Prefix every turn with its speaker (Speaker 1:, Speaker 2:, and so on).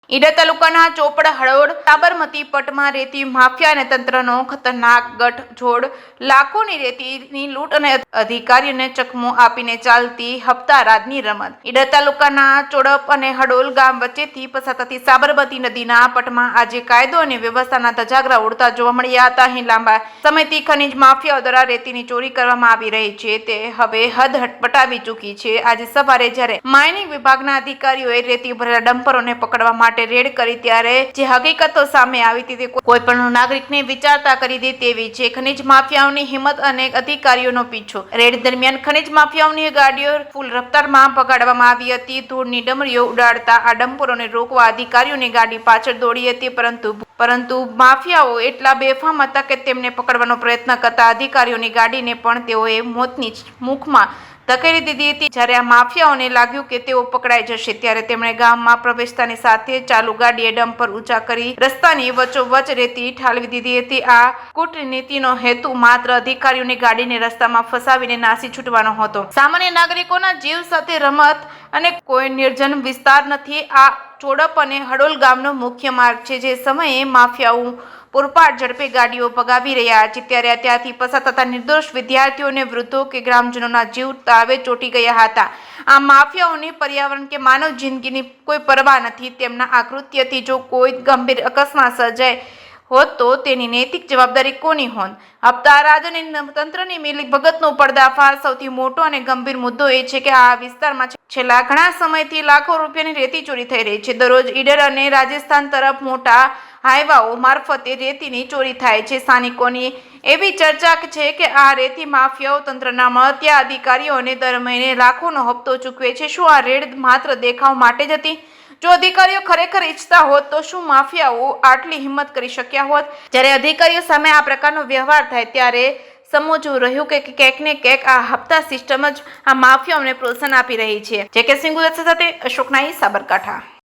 Speaker 1: ઈડર તાલુકાના ચોપડ હળોડ સાબરમતી પટમાં રેતી માફિયા અને તંત્રનો ખતરનાક ગઠજોડ લાખોની રેતીની લૂંટ અને અધિકારીઓને ચકમો આપીને ચાલતી હપ્તારાજની રમત. ઈડર તાલુકાના ચોડપ અને હડોલ ગામ વચ્ચેથી પસાર થતી સાબરમતી નદીના પટમાં આજે કાયદો અને વ્યવસ્થાના ધજાગરા ઉડતા જોવા મળ્યા હતા. અહીં લાંબા સમયથી ખનીજ માફિયાઓ દ્વારા રેતીની ચોરી કરવામાં આવી રહી છે તે હવે હદ વટાવી ચૂકી છે. આજે સવારે જ્યારે માઇનિંગ વિભાગના અધિકારીઓએ રેતી ભરેલા ડમ્પરોને પકડવા માટે રેડ કરી ત્યારે જે હકીકતો સામે આવી હતી તે કોઈ પણ નાગરિકને વિચારતા કરી દે તેવી છે. ખનીજ માફિયાઓની હિંમત અને અધિકારીઓનો પીછો. રેડ દરમિયાન ખનીજ માફિયાઓની ગાડીઓ ફૂલ રફતારમાં ભગાડવામાં આવી હતી. ધૂળની ડમરીઓ ઉડાડતા આ ડમ્પરોને રોકવા અધિકારીઓની ગાડી પાછળ દોડી હતી, પરંતુ માફિયાઓ એટલા બેફામ હતા કે તેમને પકડવાનો પ્રયત્ન કરતા અધિકારીઓની ગાડીને પણ તેઓએ મોતની મુખમાં ધકેલી દીધી હતી. જ્યારે આ માફિયાઓને લાગ્યું કે તેઓ પકડાઈ જશે ત્યારે તેમણે ગામમાં પ્રવેશતાની સાથે ચાલુ ગાડીએ ડમ્પર ઊંચા કરી રસ્તાની વચ્ચોવચ્ચ રેતી ઠાલવી દીધી હતી. આ કૂટનીતિનો હેતુ માત્ર અધિકારીઓની ગાડીને રસ્તામાં ફસાવીને નાસી છૂટવાનો હતો. સામાન્ય નાગરિકોના જીવ સાથે રમત અને કોઈ નિર્જન વિસ્તાર નથી. આ ચોડપ અને હડોલ ગામનો મુખ્ય માર્ગ છે. જે સમયે માફિયાઓ પૂરપાટ ઝડપે ગાડીઓ ભગાવી રહ્યા છે ત્યારે ત્યાંથી પસાર થતા નિર્દોષ વિદ્યાર્થીઓને વૃદ્ધો કે ગ્રામજનોના જીવ તાવે ચોંટી ગયા હતા. આ માફિયાઓને પર્યાવરણ કે માનવ જિંદગીની કોઈ પરવા નથી. તેમના આ કૃત્યથી જો કોઈ ગંભીર અકસ્માત સર્જાય હોત તો તેની નૈતિક જવાબદારી કોની હોત? હપ્તારાજ અને તંત્રની મિલીભગતનો પર્દાફાશ. સૌથી મોટો અને ગંભીર મુદ્દો એ છે કે આ વિસ્તારમાં છેલ્લા ઘણા સમયથી લાખો રૂપિયાની રેતી ચોરી થઈ રહી છે. દરરોજ ઈડર અને રાજસ્થાન તરફ મોટા હાઈવાઓ મારફતે રેતીની ચોરી થાય છે. સ્થાનિકોની એવી ચર્ચા છે કે આ રેતી માફિયાઓ તંત્રના મળતિયા અધિકારીઓને દર મહિને લાખોનો હપ્તો ચૂકવે છે. શું આ રેડ માત્ર દેખાવ માટે જ હતી? જો અધિકારીઓ ખરેખર ઈચ્છતા હોત તો શું માફિયાઓ આટલી હિંમત કરી શક્યા હોત? જ્યારે અધિકારીઓ સામે આ પ્રકારનો વ્યવહાર થાય ત્યારે સમજવું રહ્યું કે ક્યાંક ને ક્યાંક આ હપ્તા સિસ્ટમ જ આ માફિયાઓને પ્રોત્સાહન આપી રહી છે. જે કે સિંગુ સાથે અશોક નાઈ, સાબરકાંઠા.